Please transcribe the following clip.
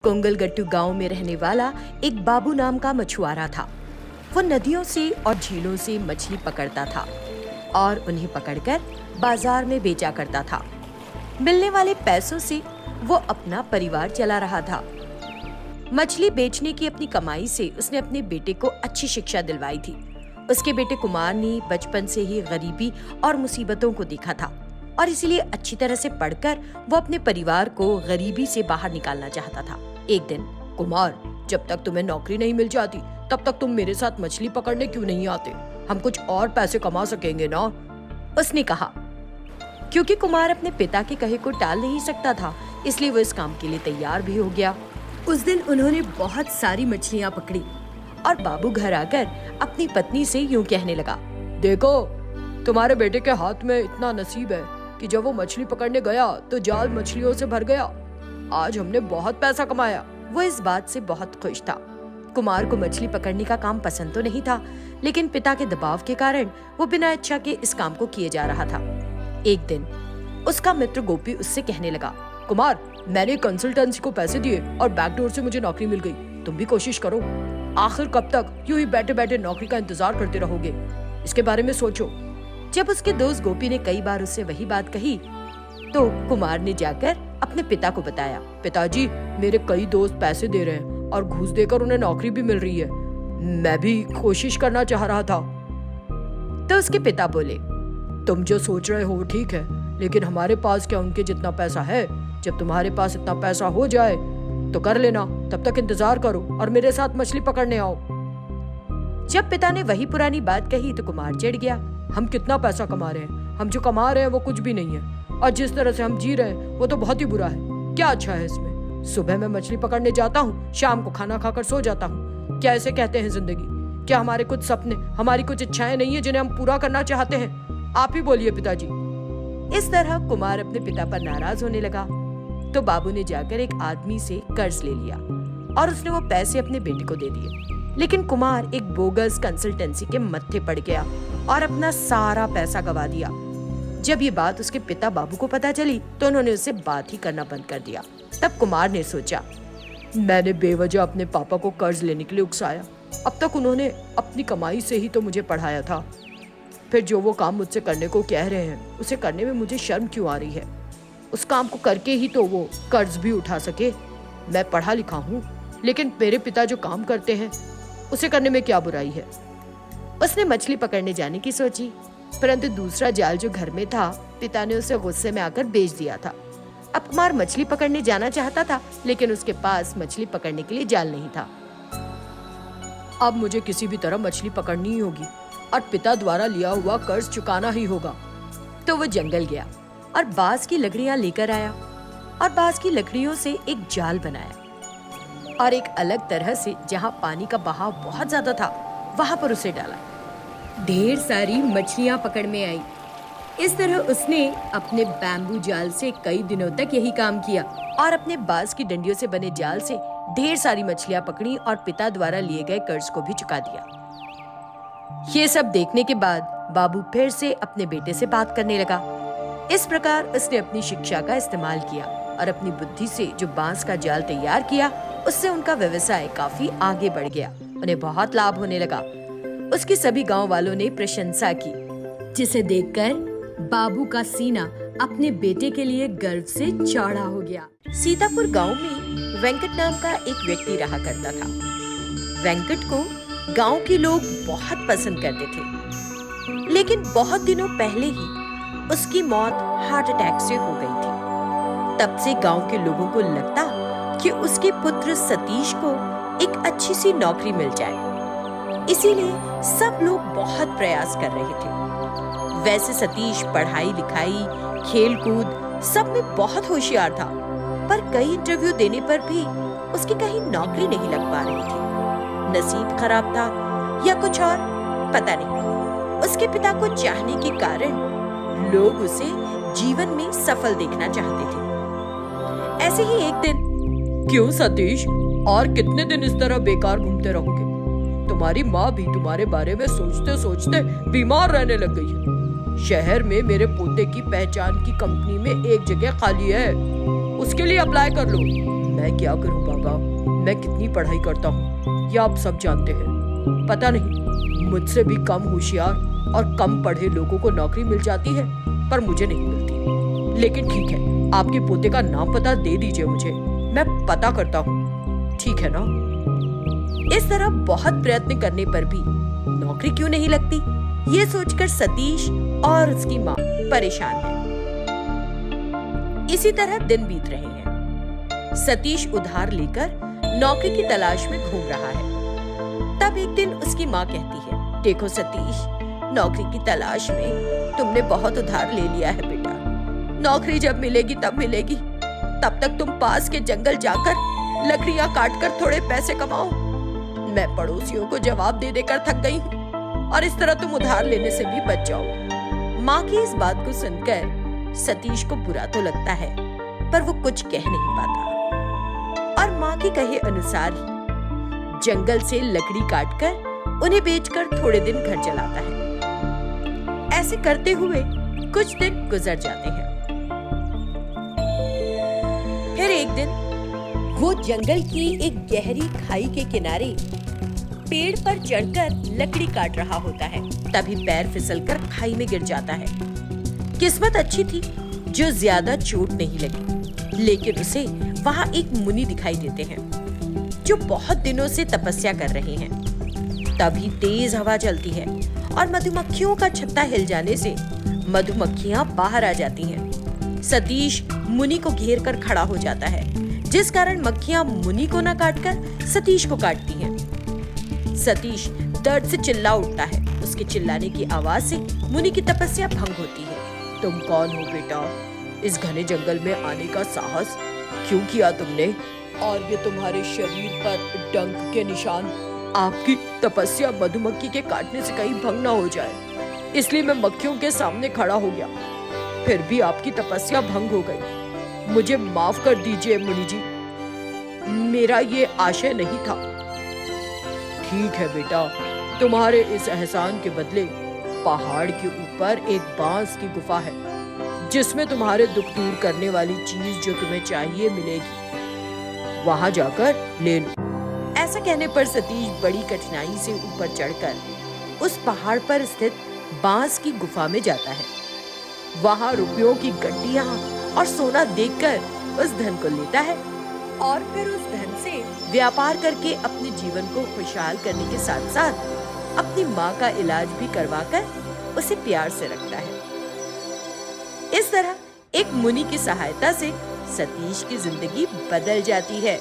कोंगलगट्टू गांव में रहने वाला एक बाबू नाम का मछुआरा था। वो नदियों से और झीलों से मछली पकड़ता था और उन्हें पकड़कर बाजार में बेचा करता था। मिलने वाले पैसों से वो अपना परिवार चला रहा था। मछली बेचने की अपनी कमाई से उसने अपने बेटे को अच्छी शिक्षा दिलवाई थी। उसके बेटे कुमार ने बचपन से ही गरीबी और मुसीबतों को देखा था और इसीलिए अच्छी तरह से पढ़कर वो अपने परिवार को गरीबी से बाहर निकालना चाहता था। एक दिन, कुमार, जब तक तुम्हें नौकरी नहीं मिल जाती तब तक तुम मेरे साथ मछली पकड़ने क्यों नहीं आते? हम कुछ और पैसे कमा सकेंगे ना? उसने कहा। क्योंकि कुमार अपने पिता के कहे को टाल नहीं सकता था, इसलिए वो इस काम के लिए तैयार भी हो गया। उस दिन उन्होंने बहुत सारी मछलियाँ पकड़ी और बाबू घर आकर अपनी पत्नी से यूं कहने लगा, देखो, तुम्हारे बेटे के हाथ में इतना नसीब है कि जब वो मछली पकड़ने गया तो जाल मछलियों से भर गया। आज हमने बहुत पैसा कमाया। वो इस बात से बहुत खुश था। कुमार को मछली पकड़ने का काम पसंद तो नहीं था, लेकिन पिता के दबाव के कारण वो बिना इच्छा के इस काम को किए जा रहा था। एक दिन उसका मित्र गोपी उससे कहने लगा, कुमार, मैंने कंसल्टेंसी को पैसे दिए और बैकडोर से मुझे नौकरी मिल गई। तुम भी कोशिश करो। आखिर कब तक यूं ही बैठे बैठे नौकरी का इंतजार करते रहोगे? इसके बारे में सोचो। जब उसके दोस्त गोपी ने कई बार उससे वही बात कही तो कुमार ने जाकर अपने पिता को बताया, पिताजी, मेरे कई दोस्त पैसे दे रहे हैं और घूस देकर उन्हें नौकरी भी मिल रही है। मैं भी कोशिश करना चाह रहा था। तो उसके पिता बोले, तुम जो सोच रहे हो वो ठीक है, लेकिन हमारे पास क्या उनके जितना पैसा है? जब तुम्हारे पास इतना पैसा हो जाए तो कर लेना, तब तक इंतजार करो और मेरे साथ मछली पकड़ने आओ। जब पिता ने वही पुरानी बात कही तो कुमार चिढ़ गया। हम कितना पैसा कमा रहे हैं? हम जो कमा रहे हैं वो कुछ भी नहीं है, और जिस तरह से हम जी रहे हैं वो तो बहुत ही बुरा है। क्या अच्छा है इसमें? सुबह मैं मछली पकड़ने जाता हूँ, शाम को खाना खाकर सो जाता हूँ। क्या ऐसे कहते हैं जिंदगी? क्या हमारे कुछ सपने, हमारी कुछ इच्छाएं नहीं है जिन्हें हम पूरा करना चाहते हैं? आप ही बोलिए पिताजी। इस तरह कुमार अपने पिता पर नाराज होने लगा। तो बाबू ने जाकर एक आदमी से कर्ज ले लिया और उसने वो पैसे अपने बेटे को दे दिए। लेकिन कुमार एक बोगस कंसल्टेंसी के मत्थे पड़ गया और अपना सारा पैसा गवा दिया। जब ये बात उसके पिता बाबू को पता चली तो उन्होंने उससे बात ही करना बंद कर दिया। तब कुमार ने सोचा, मैंने बेवजह अपने पापा को कर्ज लेने के लिए उकसाया। अब तक उन्होंने अपनी कमाई से ही तो मुझे पढ़ाया था। फिर जो वो काम मुझसे करने को कह रहे हैं उसे करने में मुझे शर्म क्यों आ रही है? उस काम को करके ही तो वो कर्ज भी उठा सके। मैं पढ़ा लिखा हूँ, लेकिन मेरे पिता जो काम करते हैं उसे करने में क्या बुराई है? उसने मछली पकड़ने जाने की सोची, परंतु दूसरा जाल जो घर में था, पिता ने उसे गुस्से में आकर बेच दिया था। अब कुमार मछली पकड़ने जाना चाहता था, लेकिन उसके पास मछली पकड़ने के लिए जाल नहीं था। अब मुझे किसी भी तरह मछली पकड़नी ही होगी और पिता द्वारा लिया हुआ कर्ज चुकाना ही होगा। तो वो जंगल गया और बांस की लकड़ियां लेकर आया और बांस की लकड़ियों से एक जाल बनाया और एक अलग तरह से, जहां पानी का बहाव बहुत ज्यादा था, वहां पर उसे डाला। ढेर सारी मछलियां पकड़ में आई। इस तरह उसने अपने बैम्बू जाल से कई दिनों तक यही काम किया और अपने बांस की डंडियों से बने जाल से ढेर सारी मछलियां पकड़ी और पिता द्वारा लिए गए कर्ज को भी चुका दिया। ये सब देखने के बाद बाबू फिर से अपने बेटे से बात करने लगा। इस प्रकार उसने अपनी शिक्षा का इस्तेमाल किया और अपनी बुद्धि से जो बांस का जाल तैयार किया, उससे उनका व्यवसाय काफी आगे बढ़ गया। उन्हें बहुत लाभ होने लगा। उसकी सभी गांव वालों ने प्रशंसा की, जिसे देखकर बाबू का सीना अपने बेटे के लिए गर्व से चौड़ा हो गया। सीतापुर गांव में वेंकट नाम का एक व्यक्ति रहा करता था। वेंकट को गांव के लोग बहुत पसंद करते थे, लेकिन बहुत दिनों पहले ही उसकी मौत हार्ट अटैक से हो गई थी। तब से गांव के लोगों को लगता कि उसके पुत्र सतीश को एक अच्छी सी नौकरी मिल जाए, इसीलिए सब लोग बहुत प्रयास कर रहे थे। वैसे सतीश पढ़ाई लिखाई, खेल कूद सब में बहुत होशियार था, पर कई इंटरव्यू देने पर भी उसकी कहीं नौकरी नहीं लग पा रही थी। नसीब खराब था या कुछ और, पता नहीं। उसके पिता को चाहने के कारण लोग उसे जीवन में सफल देखना चाहते थे। ऐसे ही एक दिन, क्यों सतीश, और कितने दिन इस तरह बेकार घूमते रहोगे? तुम्हारी माँ भी तुम्हारे बारे में सोचते सोचते बीमार रहने लग गई है। शहर में मेरे पोते की पहचान की कंपनी में एक जगह खाली है, उसके लिए अप्लाई कर लो। मैं क्या करूं बाबा, मैं कितनी पढ़ाई करता हूँ ये आप सब जानते हैं। पता नहीं मुझसे भी कम होशियार और कम पढ़े लोगों को नौकरी मिल जाती है, पर मुझे नहीं मिलती। लेकिन ठीक है, आपके पोते का नाम पता दे दीजिए मुझे, मैं पता करता हूँ, ठीक है ना? इस तरह बहुत प्रयत्न करने पर भी नौकरी क्यों नहीं लगती, ये सोचकर सतीश और उसकी माँ परेशान है। इसी तरह दिन बीत रहे हैं। सतीश उधार लेकर नौकरी की तलाश में घूम रहा है। तब एक दिन उसकी माँ कहती है, देखो सतीश, नौकरी की तलाश में तुमने बहुत उधार ले लिया है बेटा। नौकरी जब मिलेगी तब मिलेगी, तब तक तुम पास के जंगल जाकर लकड़ियां काटकर थोड़े पैसे कमाओ। मैं पड़ोसियों को जवाब दे देकर थक गई हूँ और इस तरह तुम उधार लेने से भी बच जाओ। माँ की इस बात को सुनकर सतीश को बुरा तो लगता है, पर वो कुछ कह नहीं पाता और माँ के कहे अनुसार ही जंगल से लकड़ी काटकर उन्हें बेचकर थोड़े दिन घर चलाता है। ऐसे करते हुए कुछ दिन गुजर जाते हैं। फिर एक दिन वो जंगल की एक गहरी खाई के किनारे पेड़ पर चढ़कर लकड़ी काट रहा होता है। तभी पैर फिसलकर खाई में गिर जाता है। किस्मत अच्छी थी जो ज्यादा चोट नहीं लगी, लेकिन उसे वहाँ एक मुनि दिखाई देते हैं जो बहुत दिनों से तपस्या कर रहे हैं। तभी तेज हवा चलती है और मधुमक्खियों का छत्ता हिल जाने से मधुमक्खियां बाहर आ जाती हैं। सतीश मुनि को घेर कर खड़ा हो जाता है, जिस कारण मक्खियां मुनि को न काटकर सतीश को काटती हैं। सतीश दर्द से चिल्ला उठता है। उसके चिल्लाने की आवाज से मुनि की तपस्या भंग होती है। तुम कौन हो बेटा? इस घने जंगल में आने का साहस क्यों किया तुमने? और ये तुम्हारे शरीर पर डंक के निशान, आपकी तपस्या मधुमक्खी के काटने से कहीं भंग ना हो जाए, इसलिए मैं मक्खियों के सामने खड़ा हो गया। फिर भी आपकी तपस्या भंग हो गई। मुझे माफ कर दीजिए मुनि जी, मेरा ये आशय नहीं था। ठीक है बेटा, तुम्हारे इस एहसान के बदले पहाड़ के ऊपर एक बांस की गुफा है, जिसमें तुम्हारे दुख दूर करने वाली चीज जो तुम्हें चाहिए मिलेगी। वहां जाकर ले लो। ऐसा कहने पर सतीश बड़ी कठिनाई से ऊपर चढ़कर उस पहाड़ पर स्थित बांस की गुफा में जाता है। वहां रुपयों की गड्डियां और सोना देखकर उस धन को लेता है और फिर उस धन से व्यापार करके अपने जीवन को खुशहाल करने के साथ साथ अपनी माँ का इलाज भी करवाकर उसे प्यार से रखता है। इस तरह एक मुनि की सहायता से सतीश की जिंदगी बदल जाती है।